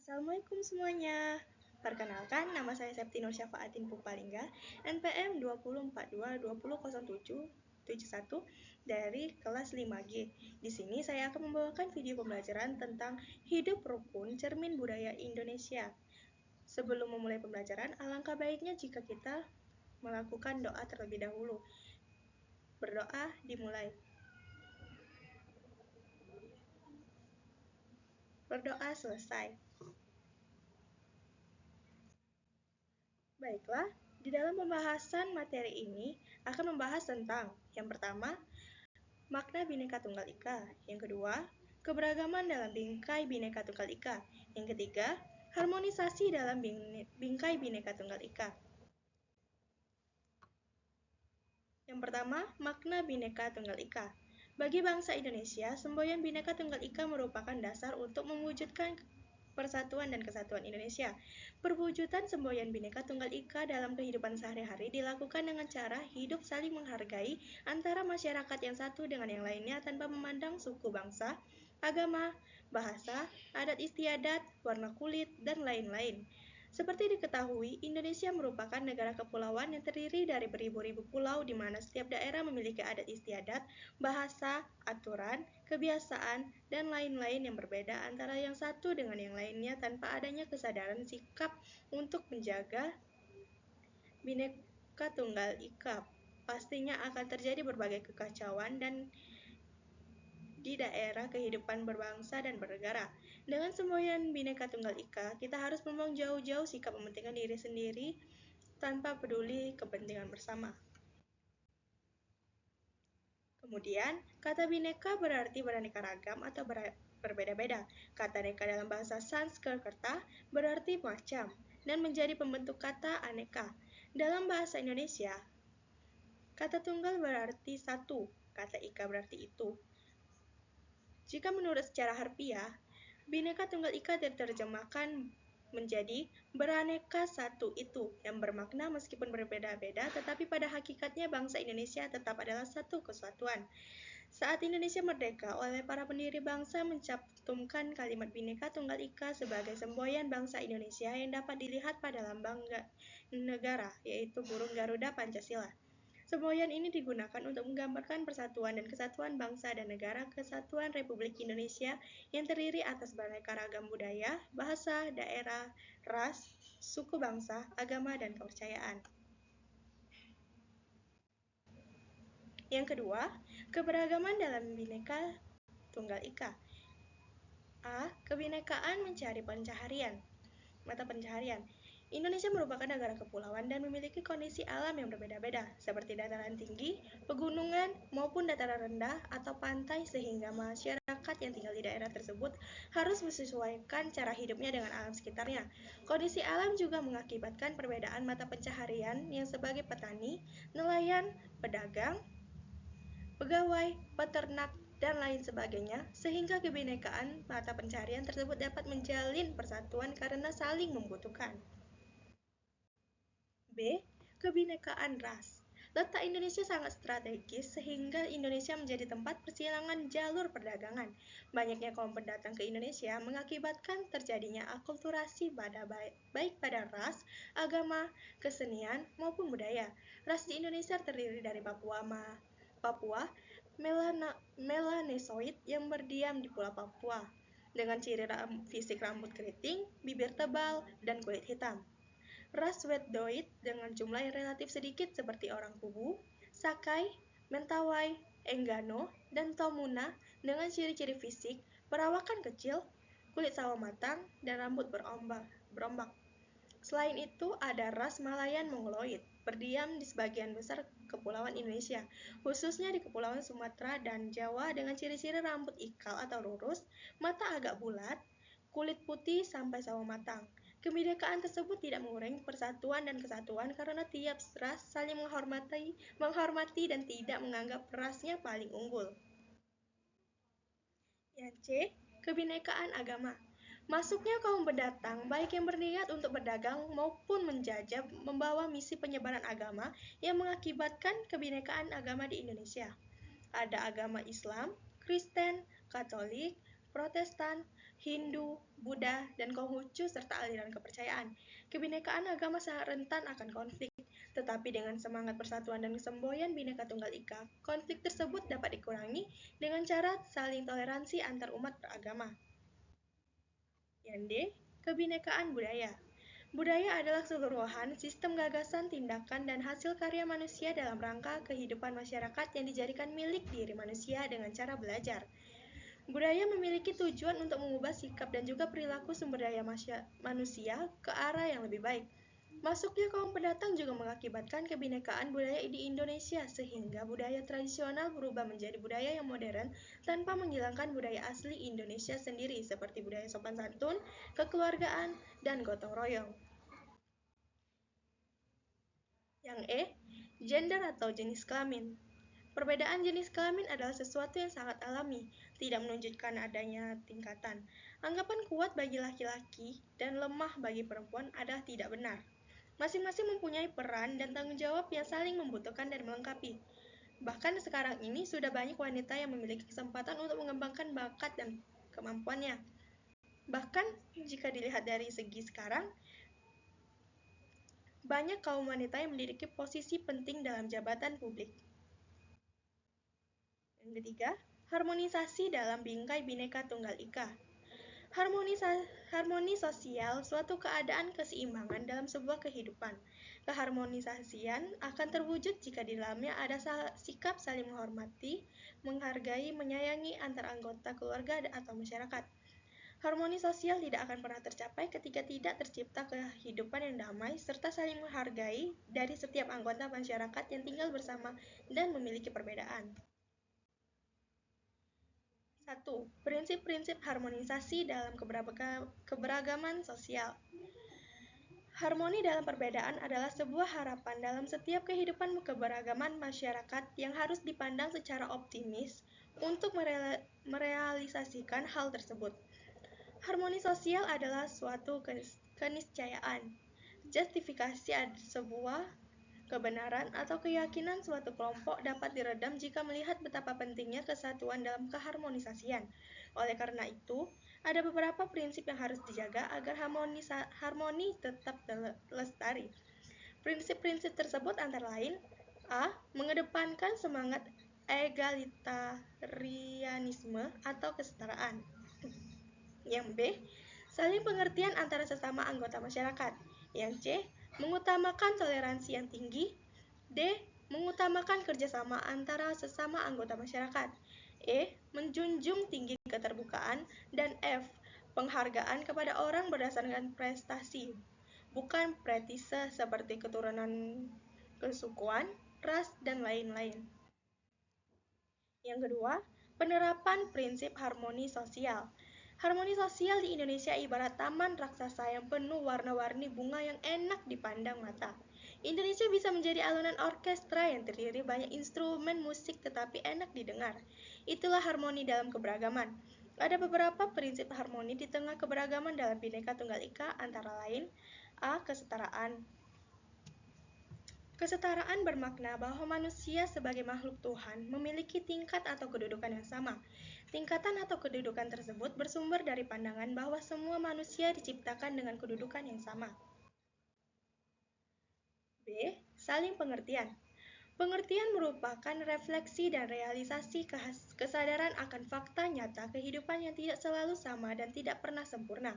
Assalamualaikum semuanya. Perkenalkan, nama saya Septi Nur Syafaatin Pupalingga, NPM 2042200771 dari kelas 5G. Di sini saya akan membawakan video pembelajaran tentang hidup rukun cermin budaya Indonesia. Sebelum memulai pembelajaran, alangkah baiknya jika kita melakukan doa terlebih dahulu. Berdoa dimulai. Berdoa selesai. Baiklah, di dalam pembahasan materi ini akan membahas tentang yang pertama, makna Bhinneka Tunggal Ika. Yang kedua, keberagaman dalam bingkai Bhinneka Tunggal Ika. Yang ketiga, harmonisasi dalam bingkai Bhinneka Tunggal Ika. Yang pertama, makna Bhinneka Tunggal Ika. Bagi bangsa Indonesia, semboyan Bhinneka Tunggal Ika merupakan dasar untuk mewujudkan persatuan dan kesatuan Indonesia. Perwujudan semboyan Bhinneka Tunggal Ika dalam kehidupan sehari-hari dilakukan dengan cara hidup saling menghargai antara masyarakat yang satu dengan yang lainnya tanpa memandang suku bangsa, agama, bahasa, adat istiadat, warna kulit, dan lain-lain. Seperti diketahui, Indonesia merupakan negara kepulauan yang terdiri dari beribu-ribu pulau di mana setiap daerah memiliki adat istiadat, bahasa, aturan, kebiasaan, dan lain-lain yang berbeda antara yang satu dengan yang lainnya tanpa adanya kesadaran sikap untuk menjaga Bhinneka Tunggal Ika. Pastinya akan terjadi berbagai kekacauan dan di daerah kehidupan berbangsa dan bernegara. Dengan semboyan Bhinneka Tunggal Ika, kita harus membuang jauh-jauh sikap mementingkan diri sendiri tanpa peduli kepentingan bersama. Kemudian, kata Bhinneka berarti beraneka ragam atau berbeda-beda. Kata neka dalam bahasa Sanskerta berarti macam dan menjadi pembentuk kata aneka. Dalam bahasa Indonesia, kata tunggal berarti satu, kata ika berarti itu. Jika menurut secara harfiah, Bhinneka Tunggal Ika diterjemahkan menjadi beraneka satu itu, yang bermakna meskipun berbeda-beda, tetapi pada hakikatnya bangsa Indonesia tetap adalah satu kesatuan. Saat Indonesia merdeka, oleh para pendiri bangsa mencantumkan kalimat Bhinneka Tunggal Ika sebagai semboyan bangsa Indonesia yang dapat dilihat pada lambang negara, yaitu burung Garuda Pancasila. Semboyan ini digunakan untuk menggambarkan persatuan dan kesatuan bangsa dan negara kesatuan Republik Indonesia yang terdiri atas beraneka ragam budaya, bahasa, daerah, ras, suku bangsa, agama, dan kepercayaan. Yang kedua, keberagaman dalam Bhinneka Tunggal Ika. A. Kebinekaan mencari pencaharian. Mata pencaharian. Indonesia merupakan negara kepulauan dan memiliki kondisi alam yang berbeda-beda, seperti dataran tinggi, pegunungan, maupun dataran rendah atau pantai sehingga masyarakat yang tinggal di daerah tersebut harus menyesuaikan cara hidupnya dengan alam sekitarnya. Kondisi alam juga mengakibatkan perbedaan mata pencaharian yang sebagai petani, nelayan, pedagang, pegawai, peternak, dan lain sebagainya, sehingga kebinekaan mata pencaharian tersebut dapat menjalin persatuan karena saling membutuhkan. B. Kebinekaan ras. Letak Indonesia sangat strategis sehingga Indonesia menjadi tempat persilangan jalur perdagangan. Banyaknya kaum pendatang ke Indonesia mengakibatkan terjadinya akulturasi baik pada ras, agama, kesenian, maupun budaya. Ras di Indonesia terdiri dari Papua, Melanesoid yang berdiam di Pulau Papua, dengan ciri fisik rambut keriting, bibir tebal, dan kulit hitam. Ras Weddoid dengan jumlah yang relatif sedikit seperti orang Kubu, Sakai, Mentawai, Enggano, dan Tomuna dengan ciri-ciri fisik, perawakan kecil, kulit sawo matang, dan rambut berombak. Selain itu, ada ras Malayan Mongoloid, berdiam di sebagian besar kepulauan Indonesia, khususnya di Kepulauan Sumatera dan Jawa dengan ciri-ciri rambut ikal atau lurus, mata agak bulat, kulit putih sampai sawo matang. Kebinekaan tersebut tidak mengurangi persatuan dan kesatuan karena tiap ras saling menghormati dan tidak menganggap rasnya paling unggul. Yang C. Kebinekaan agama. Masuknya kaum pendatang, baik yang berniat untuk berdagang maupun menjajah, membawa misi penyebaran agama yang mengakibatkan kebinekaan agama di Indonesia. Ada agama Islam, Kristen, Katolik, Protestan, Hindu, Buddha, dan Konghucu serta aliran kepercayaan. Kebinekaan agama sangat rentan akan konflik, tetapi dengan semangat persatuan dan kesemboyan Bhinneka Tunggal Ika, konflik tersebut dapat dikurangi dengan cara saling toleransi antar umat beragama. Yang D. Kebinekaan budaya. Budaya adalah keseluruhan sistem gagasan, tindakan, dan hasil karya manusia dalam rangka kehidupan masyarakat yang dijadikan milik diri manusia dengan cara belajar. Budaya memiliki tujuan untuk mengubah sikap dan juga perilaku sumber daya manusia ke arah yang lebih baik. Masuknya kaum pendatang juga mengakibatkan kebinekaan budaya di Indonesia, sehingga budaya tradisional berubah menjadi budaya yang modern tanpa menghilangkan budaya asli Indonesia sendiri, seperti budaya sopan santun, kekeluargaan, dan gotong royong. Yang E. Gender atau jenis kelamin. Perbedaan jenis kelamin adalah sesuatu yang sangat alami, tidak menunjukkan adanya tingkatan. Anggapan kuat bagi laki-laki dan lemah bagi perempuan adalah tidak benar. Masing-masing mempunyai peran dan tanggung jawab yang saling membutuhkan dan melengkapi. Bahkan sekarang ini sudah banyak wanita yang memiliki kesempatan untuk mengembangkan bakat dan kemampuannya. Bahkan jika dilihat dari segi sekarang, banyak kaum wanita yang memiliki posisi penting dalam jabatan publik. Yang ketiga, harmonisasi dalam bingkai Bhinneka Tunggal Ika. Harmoni sosial suatu keadaan keseimbangan dalam sebuah kehidupan. Keharmonisasian akan terwujud jika di dalamnya ada sikap saling menghormati, menghargai, menyayangi antar anggota keluarga atau masyarakat. Harmoni sosial tidak akan pernah tercapai ketika tidak tercipta kehidupan yang damai serta saling menghargai dari setiap anggota masyarakat yang tinggal bersama dan memiliki perbedaan. 1. Prinsip-prinsip harmonisasi dalam keberagaman sosial. Harmoni dalam perbedaan adalah sebuah harapan dalam setiap kehidupan keberagaman masyarakat yang harus dipandang secara optimis untuk merealisasikan hal tersebut. Harmoni sosial adalah suatu keniscayaan, justifikasi sebuah kebenaran atau keyakinan suatu kelompok dapat diredam jika melihat betapa pentingnya kesatuan dalam keharmonisasian. Oleh karena itu, ada beberapa prinsip yang harus dijaga agar harmoni tetap lestari. Prinsip-prinsip tersebut antara lain: A. Mengedepankan semangat egalitarianisme atau kesetaraan. Yang B. Saling pengertian antara sesama anggota masyarakat. Yang C. Mengutamakan toleransi yang tinggi. D. Mengutamakan kerjasama antara sesama anggota masyarakat. E. Menjunjung tinggi keterbukaan. Dan F. Penghargaan kepada orang berdasarkan prestasi, bukan pretise seperti keturunan, kesukuan, ras, dan lain-lain. Yang kedua, penerapan prinsip harmoni sosial. Harmoni sosial di Indonesia ibarat taman raksasa yang penuh warna-warni bunga yang enak dipandang mata. Indonesia bisa menjadi alunan orkestra yang terdiri banyak instrumen musik tetapi enak didengar. Itulah harmoni dalam keberagaman. Ada beberapa prinsip harmoni di tengah keberagaman dalam Bhinneka Tunggal Ika, antara lain: A. Kesetaraan. Kesetaraan bermakna bahwa manusia sebagai makhluk Tuhan memiliki tingkat atau kedudukan yang sama. Tingkatan atau kedudukan tersebut bersumber dari pandangan bahwa semua manusia diciptakan dengan kedudukan yang sama. B. Saling pengertian. Pengertian merupakan refleksi dan realisasi kesadaran akan fakta nyata kehidupan yang tidak selalu sama dan tidak pernah sempurna.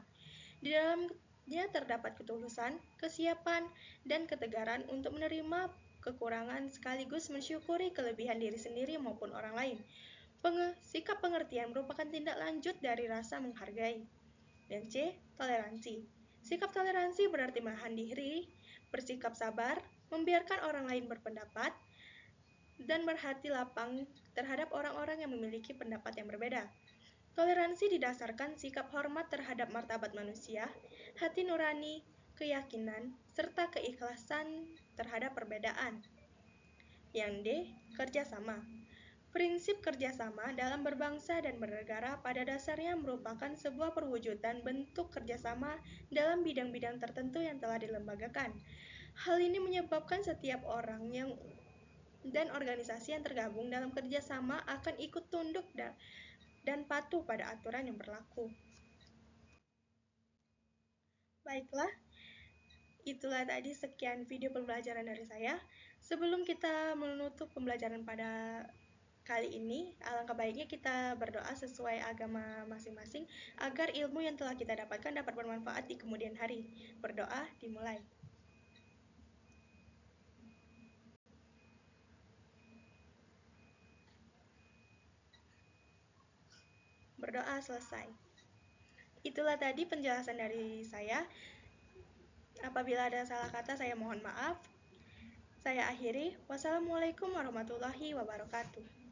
Di dalamnya terdapat ketulusan, kesiapan, dan ketegaran untuk menerima kekurangan sekaligus mensyukuri kelebihan diri sendiri maupun orang lain. Sikap pengertian merupakan tindak lanjut dari rasa menghargai. Dan C. Toleransi. Sikap toleransi berarti menahan diri, bersikap sabar, membiarkan orang lain berpendapat, dan berhati lapang terhadap orang-orang yang memiliki pendapat yang berbeda. Toleransi didasarkan sikap hormat terhadap martabat manusia, hati nurani, keyakinan, serta keikhlasan terhadap perbedaan. Yang D. Kerjasama. Prinsip kerjasama dalam berbangsa dan bernegara pada dasarnya merupakan sebuah perwujudan bentuk kerjasama dalam bidang-bidang tertentu yang telah dilembagakan. Hal ini menyebabkan setiap orang dan organisasi yang tergabung dalam kerjasama akan ikut tunduk dan patuh pada aturan yang berlaku. Baiklah, itulah tadi sekian video pembelajaran dari saya. Sebelum kita menutup pembelajaran pada kali ini, alangkah baiknya kita berdoa sesuai agama masing-masing agar ilmu yang telah kita dapatkan dapat bermanfaat di kemudian hari. Berdoa dimulai. Berdoa selesai. Itulah tadi penjelasan dari saya. Apabila ada salah kata, saya mohon maaf. Saya akhiri. Wassalamualaikum warahmatullahi wabarakatuh.